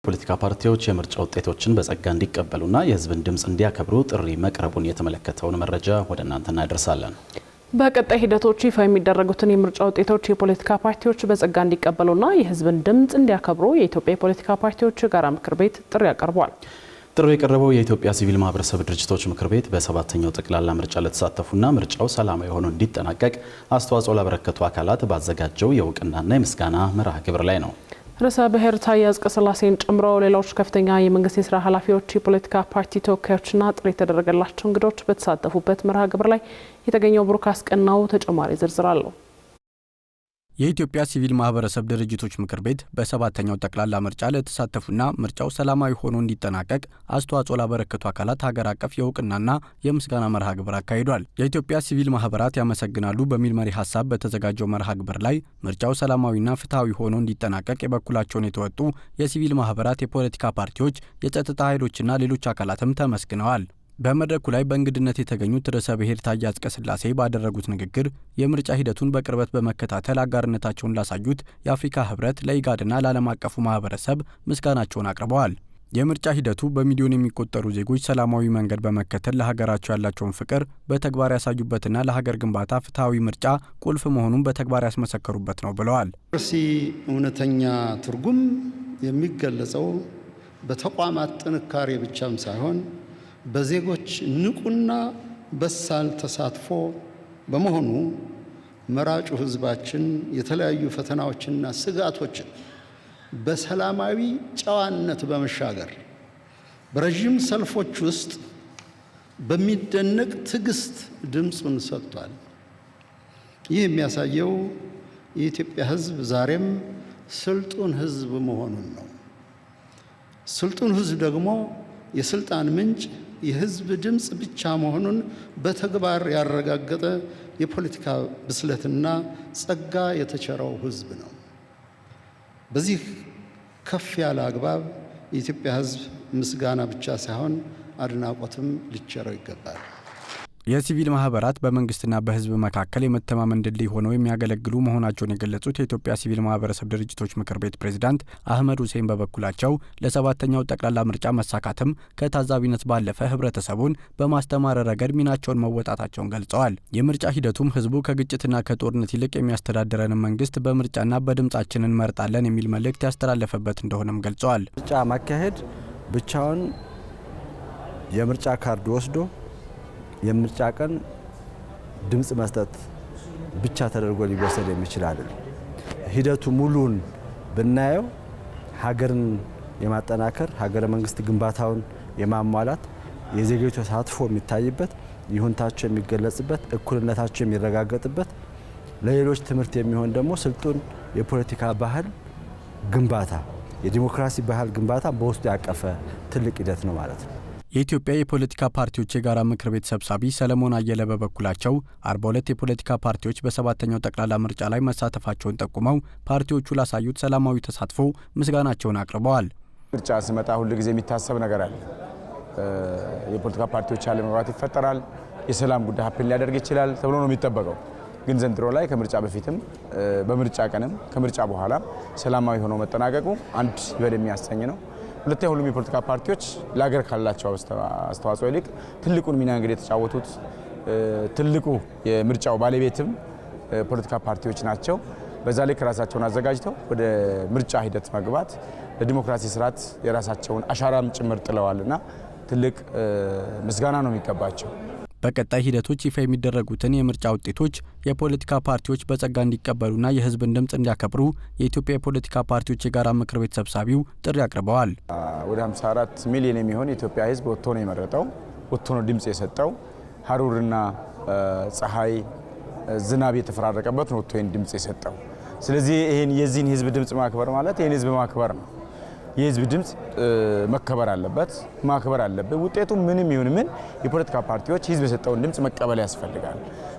ፖለቲካ ፓርቲዎች የምርጫ ውጤቶችን በጸጋ እንዲቀበሉና የህዝብን ድምጽ እንዲያከብሩ ጥሪ መቅረቡን የተመለከተውን መረጃ ወደ እናንተ እናደርሳለን። በቀጣይ ሂደቶች ይፋ የሚደረጉትን የምርጫ ውጤቶች የፖለቲካ ፓርቲዎች በጸጋ እንዲቀበሉና የህዝብን ድምጽ እንዲያከብሩ የኢትዮጵያ የፖለቲካ ፓርቲዎች የጋራ ምክር ቤት ጥሪ ያቀርቧል። ጥሪው የቀረበው የኢትዮጵያ ሲቪል ማህበረሰብ ድርጅቶች ምክር ቤት በሰባተኛው ጠቅላላ ምርጫ ለተሳተፉና ምርጫው ሰላማዊ ሆኖ እንዲጠናቀቅ አስተዋጽኦ ላበረከቱ አካላት ባዘጋጀው የእውቅናና የምስጋና መርሃ ግብር ላይ ነው። ርዕሰ ብሔር ታዬ አጽቀሥላሴን ጨምሮ ሌሎች ከፍተኛ የመንግስት የስራ ኃላፊዎች፣ የፖለቲካ ፓርቲ ተወካዮችና ጥሪ የተደረገላቸው እንግዶች በተሳተፉበት መርሃ ግብር ላይ የተገኘው ብሩክ አስቀናው ተጨማሪ ዝርዝር አለው። የኢትዮጵያ ሲቪል ማህበረሰብ ድርጅቶች ምክር ቤት በሰባተኛው ጠቅላላ ምርጫ ለተሳተፉና ምርጫው ሰላማዊ ሆኖ እንዲጠናቀቅ አስተዋጽኦ ላበረከቱ አካላት ሀገር አቀፍ የእውቅናና የምስጋና መርሃ ግብር አካሂዷል። የኢትዮጵያ ሲቪል ማህበራት ያመሰግናሉ በሚል መሪ ሀሳብ በተዘጋጀው መርሃ ግብር ላይ ምርጫው ሰላማዊና ፍትሐዊ ሆኖ እንዲጠናቀቅ የበኩላቸውን የተወጡ የሲቪል ማህበራት፣ የፖለቲካ ፓርቲዎች፣ የጸጥታ ኃይሎችና ሌሎች አካላትም ተመስግነዋል። በመድረኩ ላይ በእንግድነት የተገኙት ርዕሰ ብሔር ታዬ አጽቀሥላሴ ባደረጉት ንግግር የምርጫ ሂደቱን በቅርበት በመከታተል አጋርነታቸውን ላሳዩት የአፍሪካ ህብረት፣ ለኢጋድና ለዓለም አቀፉ ማህበረሰብ ምስጋናቸውን አቅርበዋል። የምርጫ ሂደቱ በሚሊዮን የሚቆጠሩ ዜጎች ሰላማዊ መንገድ በመከተል ለሀገራቸው ያላቸውን ፍቅር በተግባር ያሳዩበትና ለሀገር ግንባታ ፍትሐዊ ምርጫ ቁልፍ መሆኑን በተግባር ያስመሰከሩበት ነው ብለዋል። እውነተኛ ትርጉም የሚገለጸው በተቋማት ጥንካሬ ብቻም ሳይሆን በዜጎች ንቁና በሳል ተሳትፎ በመሆኑ መራጩ ህዝባችን የተለያዩ ፈተናዎችና ስጋቶችን በሰላማዊ ጨዋነት በመሻገር በረጅም ሰልፎች ውስጥ በሚደነቅ ትዕግስት ድምፁን ሰጥቷል። ይህ የሚያሳየው የኢትዮጵያ ህዝብ ዛሬም ስልጡን ህዝብ መሆኑን ነው። ስልጡን ህዝብ ደግሞ የስልጣን ምንጭ የህዝብ ድምጽ ብቻ መሆኑን በተግባር ያረጋገጠ የፖለቲካ ብስለትና ጸጋ የተቸረው ህዝብ ነው። በዚህ ከፍ ያለ አግባብ የኢትዮጵያ ህዝብ ምስጋና ብቻ ሳይሆን አድናቆትም ሊቸረው ይገባል። የሲቪል ማህበራት በመንግስትና በህዝብ መካከል የመተማመን ድልድይ ሆነው የሚያገለግሉ መሆናቸውን የገለጹት የኢትዮጵያ ሲቪል ማህበረሰብ ድርጅቶች ምክር ቤት ፕሬዝዳንት አህመድ ሁሴን በበኩላቸው ለሰባተኛው ጠቅላላ ምርጫ መሳካትም ከታዛቢነት ባለፈ ህብረተሰቡን በማስተማር ረገድ ሚናቸውን መወጣታቸውን ገልጸዋል። የምርጫ ሂደቱም ህዝቡ ከግጭትና ከጦርነት ይልቅ የሚያስተዳድረን መንግስት በምርጫና በድምጻችን እንመርጣለን የሚል መልእክት ያስተላለፈበት እንደሆነም ገልጸዋል። ምርጫ ማካሄድ ብቻውን የምርጫ ካርድ ወስዶ የምርጫ ቀን ድምጽ መስጠት ብቻ ተደርጎ ሊወሰድ የሚችል አይደለም። ሂደቱ ሙሉን ብናየው ሀገርን የማጠናከር ሀገረ መንግስት ግንባታውን የማሟላት የዜጎች ተሳትፎ የሚታይበት፣ ይሁንታቸው የሚገለጽበት፣ እኩልነታቸው የሚረጋገጥበት፣ ለሌሎች ትምህርት የሚሆን ደግሞ ስልጡን የፖለቲካ ባህል ግንባታ፣ የዲሞክራሲ ባህል ግንባታ በውስጡ ያቀፈ ትልቅ ሂደት ነው ማለት ነው። የኢትዮጵያ የፖለቲካ ፓርቲዎች የጋራ ምክር ቤት ሰብሳቢ ሰለሞን አየለ በበኩላቸው 42 የፖለቲካ ፓርቲዎች በሰባተኛው ጠቅላላ ምርጫ ላይ መሳተፋቸውን ጠቁመው ፓርቲዎቹ ላሳዩት ሰላማዊ ተሳትፎ ምስጋናቸውን አቅርበዋል። ምርጫ ሲመጣ ሁሉ ጊዜ የሚታሰብ ነገር አለ። የፖለቲካ ፓርቲዎች አለመግባባት ይፈጠራል፣ የሰላም ጉዳይ ሀፕን ሊያደርግ ይችላል ተብሎ ነው የሚጠበቀው። ግን ዘንድሮ ላይ ከምርጫ በፊትም በምርጫ ቀንም ከምርጫ በኋላ ሰላማዊ ሆኖ መጠናቀቁ አንድ ይበል የሚያሰኝ ነው። ሁለተኛ ሁሉም የፖለቲካ ፓርቲዎች ለሀገር ካላቸው አስተዋጽኦ ይልቅ ትልቁን ሚና እንግዲህ የተጫወቱት ትልቁ የምርጫው ባለቤትም ፖለቲካ ፓርቲዎች ናቸው። በዛ ላይ ራሳቸውን አዘጋጅተው ወደ ምርጫ ሂደት መግባት ለዲሞክራሲ ስርዓት የራሳቸውን አሻራም ጭምር ጥለዋልና ትልቅ ምስጋና ነው የሚገባቸው። በቀጣይ ሂደቶች ይፋ የሚደረጉትን የምርጫ ውጤቶች የፖለቲካ ፓርቲዎች በጸጋ እንዲቀበሉና የህዝብን ድምጽ እንዲያከብሩ የኢትዮጵያ የፖለቲካ ፓርቲዎች የጋራ ምክር ቤት ሰብሳቢው ጥሪ አቅርበዋል። ወደ 54 ሚሊዮን የሚሆን የኢትዮጵያ ህዝብ ወጥቶ ነው የመረጠው፣ ወጥቶ ነው ድምጽ የሰጠው። ሀሩርና ፀሐይ፣ ዝናብ የተፈራረቀበት ነው ወጥቶ ድምጽ የሰጠው። ስለዚህ የዚህን ህዝብ ድምጽ ማክበር ማለት ይህን ህዝብ ማክበር ነው። የህዝብ ድምጽ መከበር አለበት፣ ማክበር አለበት። ውጤቱ ምንም ይሁን ምን የፖለቲካ ፓርቲዎች ህዝብ የሰጠውን ድምጽ መቀበል ያስፈልጋል።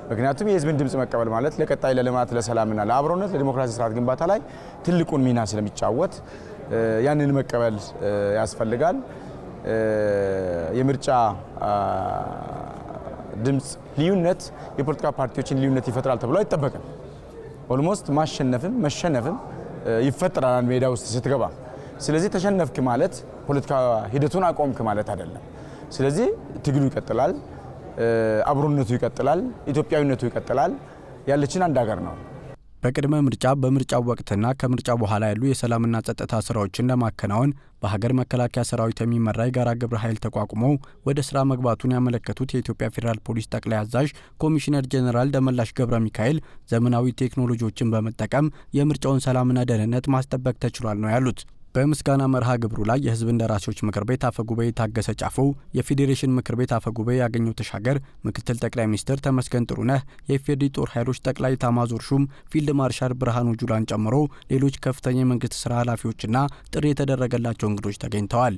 ምክንያቱም የህዝብን ድምጽ መቀበል ማለት ለቀጣይ ለልማት፣ ለሰላምና ለአብሮነት፣ ለዲሞክራሲ ስርዓት ግንባታ ላይ ትልቁን ሚና ስለሚጫወት ያንን መቀበል ያስፈልጋል። የምርጫ ድምጽ ልዩነት የፖለቲካ ፓርቲዎችን ልዩነት ይፈጥራል ተብሎ አይጠበቅም። ኦልሞስት ማሸነፍም መሸነፍም ይፈጠራል ሜዳ ውስጥ ስትገባ። ስለዚህ ተሸነፍክ ማለት ፖለቲካ ሂደቱን አቆምክ ማለት አይደለም። ስለዚህ ትግሉ ይቀጥላል፣ አብሮነቱ ይቀጥላል፣ ኢትዮጵያዊነቱ ይቀጥላል። ያለችን አንድ ሀገር ነው። በቅድመ ምርጫ በምርጫው ወቅትና ከምርጫ በኋላ ያሉ የሰላምና ጸጥታ ስራዎችን ለማከናወን በሀገር መከላከያ ሰራዊት የሚመራ የጋራ ግብረ ኃይል ተቋቁሞ ወደ ስራ መግባቱን ያመለከቱት የኢትዮጵያ ፌዴራል ፖሊስ ጠቅላይ አዛዥ ኮሚሽነር ጄኔራል ደመላሽ ገብረ ሚካኤል ዘመናዊ ቴክኖሎጂዎችን በመጠቀም የምርጫውን ሰላምና ደህንነት ማስጠበቅ ተችሏል ነው ያሉት። በምስጋና መርሃ ግብሩ ላይ የህዝብ እንደራሴዎች ምክር ቤት አፈጉባኤ ታገሰ ጫፎ፣ የፌዴሬሽን ምክር ቤት አፈጉባኤ ያገኘው ተሻገር፣ ምክትል ጠቅላይ ሚኒስትር ተመስገን ጥሩነህ፣ የኢፌዴሪ ጦር ኃይሎች ጠቅላይ ኤታማዦር ሹም ፊልድ ማርሻል ብርሃኑ ጁላን ጨምሮ ሌሎች ከፍተኛ የመንግስት ስራ ኃላፊዎችና ጥሪ የተደረገላቸው እንግዶች ተገኝተዋል።